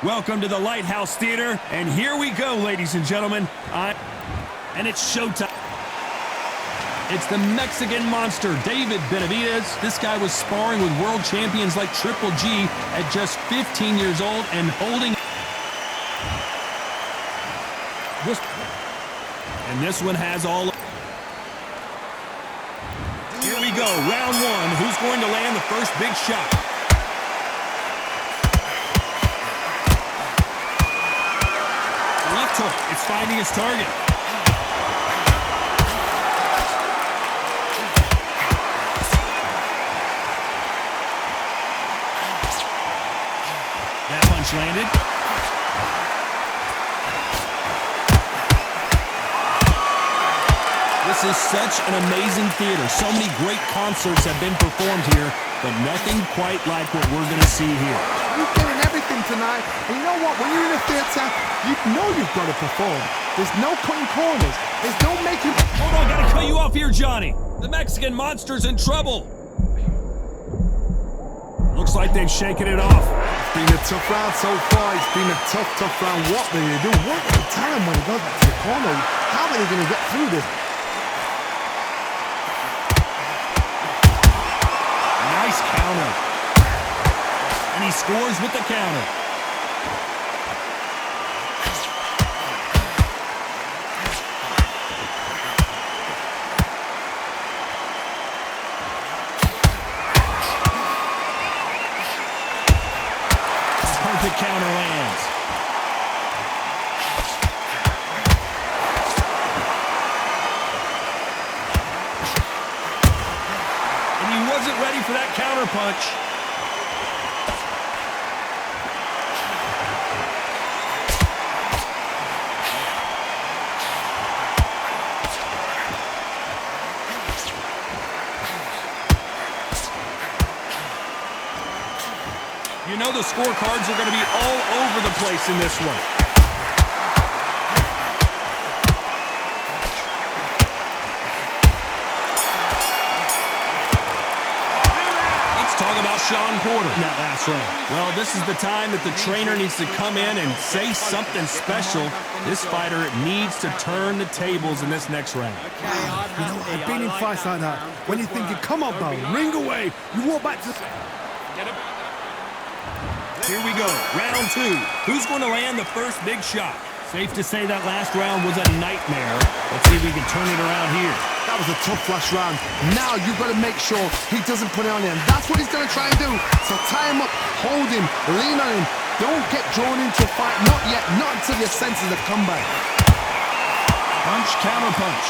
Welcome to the Lighthouse Theater, and here we go, ladies and gentlemen. And it's showtime. It's the Mexican monster, David Benavidez. This guy was sparring with world champions like Triple G at just 15 years old and holding. And this one has all. Here we go, round one. Who's going to land the first big shot? Left hook, it's finding its target. That punch landed. This is such an amazing theater. So many great concerts have been performed here, but nothing quite like what we're going to see here. You're getting everything tonight. And you know what? When you're in a theater, you know you've got to perform. There's no cutting corners. There's no making... Hold on, gotta cut you off here, Johnny. The Mexican monster's in trouble. Looks like they've shaken it off. It's been a tough round so far. It's been a tough round. What do you do? What can you tell him when he goes back to the corner? How are they going to get through this? Nice counter. And he scores with the counter. Perfect counter lands. And he wasn't ready for that counter punch. You know the scorecards are going to be all over the place in this one. Let's talk about Sean Porter in that last round. Well, this is the time that the trainer needs to come in and say something special. This fighter needs to turn the tables in this next round. You know, I've been in fights like that. When you're thinking, come on, bro, ring away. You walk back to... Here we go, round two. Who's going to land the first big shot? Safe to say that last round was a nightmare. Let's see if we can turn it around here. That was a tough last round. Now you've got to make sure he doesn't put it on him. That's what he's going to try and do. So tie him up, hold him, lean on him. Don't get drawn into a fight. Not yet, not until your senses have come back. Punch, counter punch.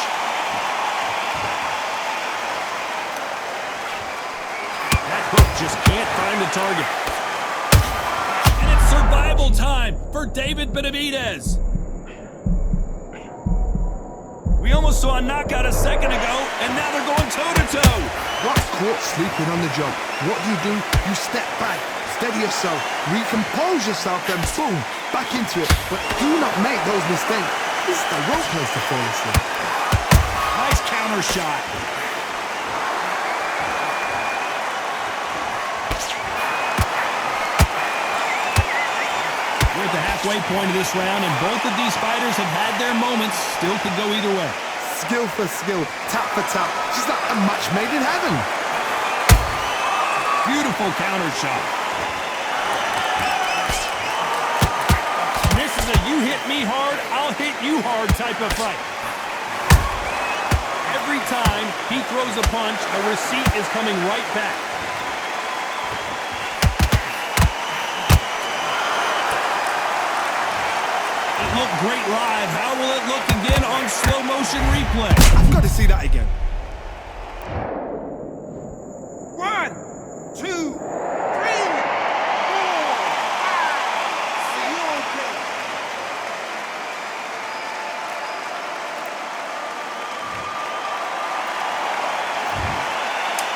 That hook just can't find the target. Survival time for David Benavidez. We almost saw a knockout a second ago, and now they're going toe-to-toe. What's caught sleeping on the job? What do? You step back, steady yourself, recompose yourself, then boom, back into it. But do not make those mistakes. This is the wrong place to fall asleep. Nice counter shot. We're at the halfway point of this round, and both of these fighters have had their moments. Still could go either way. Skill for skill, tap for tap. Just like a match made in heaven. Beautiful counter shot. This is a you hit me hard, I'll hit you hard type of fight. Every time he throws a punch, a receipt is coming right back. Look great live. How will it look again on slow motion replay? I've got to see that again. 1, 2, 3, 4, 5. See you okay.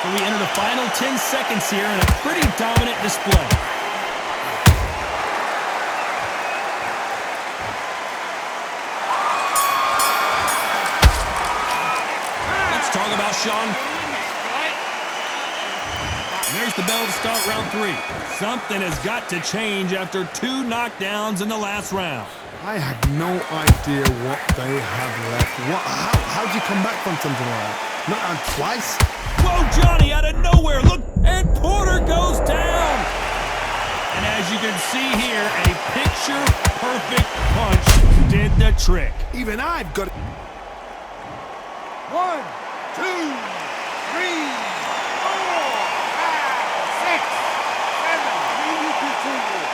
So we enter the final 10 seconds here in a pretty dominant display. Talk about Sean. There's the bell bell to start round 3. Something has got to change after 2 knockdowns in the last round. I have no idea what they have left. How do you come back from something like that? Not on twice? Whoa, Johnny, out of nowhere, look, and Porter goes down. And as you can see here, a picture-perfect punch did the trick. Even I've got... 1, 2, 3, 4, 5, 6, 7. May you continue.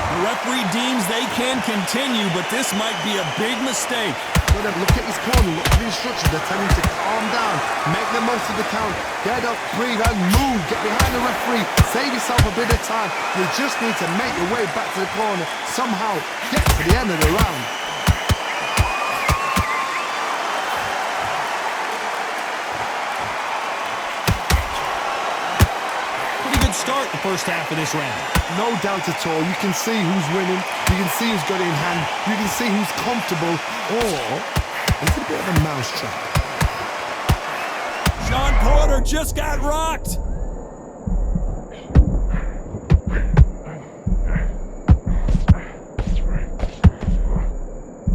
The referee deems they can continue, but this might be a big mistake. Look at his corner, look at the instructions. They're telling him to calm down, make the most of the count, get up, breathe, and move. Get behind the referee, save yourself a bit of time. You just need to make your way back to the corner, somehow get to the end of the round. Pretty good start the first half of this round. No doubt at all. You can see who's winning. You can see who's got it in hand. You can see who's comfortable. Or it's a bit of a mousetrap. Sean Porter just got rocked.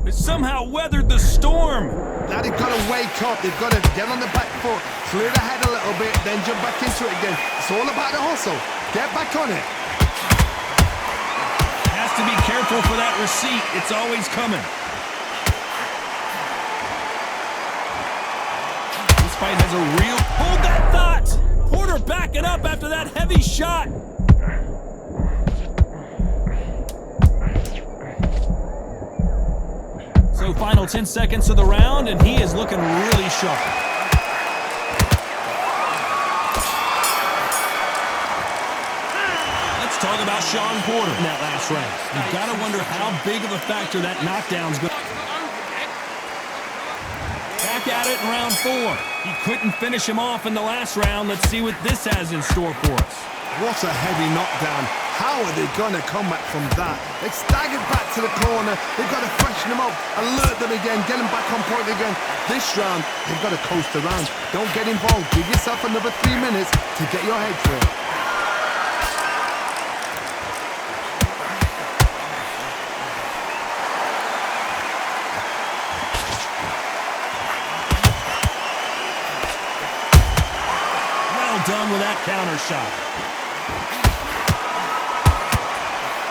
It somehow weathered the storm. Now they've got to wake up. They've got to get on the back foot, clear the head a little bit, then jump back into it again. It's all about the hustle. Get back on it. Has to be careful for that receipt. It's always coming. This fight has a real... Hold that thought! Porter backing up after that heavy shot. So final 10 seconds of the round, and he is looking really sharp. Let's talk about Sean Porter in that last round. You've got to wonder how big of a factor that knockdown's going to be. Back at it in round 4. He couldn't finish him off in the last round. Let's see what this has in store for us. What a heavy knockdown. How are they going to come back from that? They staggered back to the corner. They've got to freshen them up, alert them again, get them back on point again. This round, they've got to coast around. Don't get involved. Give yourself another 3 minutes to get your head through. Well done with that counter shot.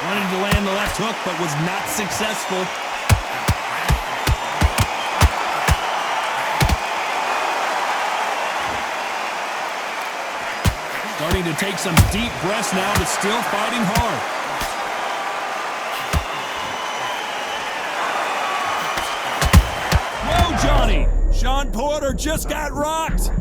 Wanted to land the left hook, but was not successful. Starting to take some deep breaths now, but still fighting hard. Whoa, Johnny! Sean Porter just got rocked.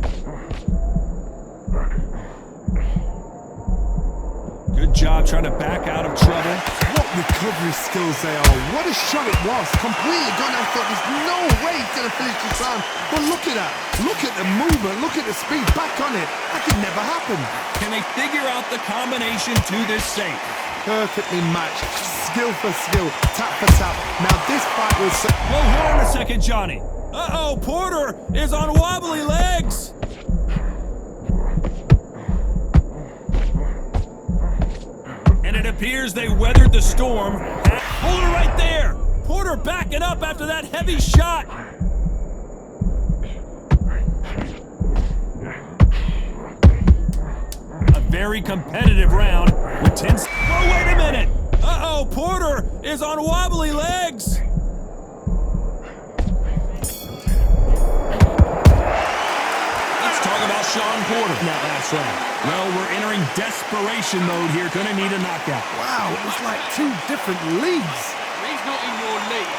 Good job trying to back out of trouble. What recovery skills they are. What a shot it was. Completely gone. I thought there's no way he's going to finish this round. But look at that. Look at the movement. Look at the speed. Back on it. That could never happen. Can they figure out the combination to this safe? Perfectly matched. Skill for skill. Tap for tap. Now this fight was... Well, hold on a second, Johnny. Uh-oh, Porter is on wobbly legs. And it appears they weathered the storm. Hold it right there. Porter backing up after that heavy shot. A very competitive round with 10... Oh, wait a minute. Uh-oh, Porter is on wobbly legs. Let's talk about Sean Porter in that last round. Well, we're entering desperation mode here. Gonna need a knockout. Wow, it's like 2 different leagues. He's not in your league.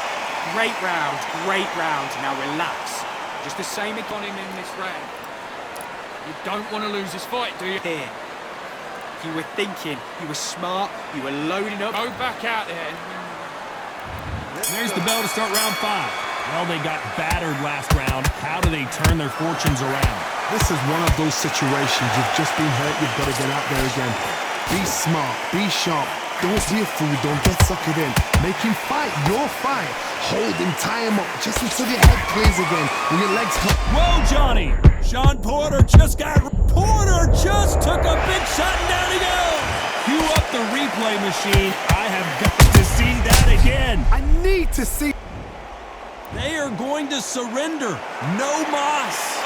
Great round, great round. Now relax. Just the same as on him in this round. You don't want to lose this fight, do you? Here. You were thinking, you were smart, you were loading up. Go back out there. There's the bell to start round 5. Well, they got battered last round. How do they turn their fortunes around? This is one of those situations. You've just been hurt. You've got to get out there again. Be smart. Be sharp. Don't be a fool. Don't get suckered in. Make him fight your fight. Hold him, tie him up, just until your head clears again and your legs come. Whoa, Johnny! Sean Porter just took a big shot and down he goes! Cue up the replay machine. I have got to see that again. I need to see. They are going to surrender. No mas.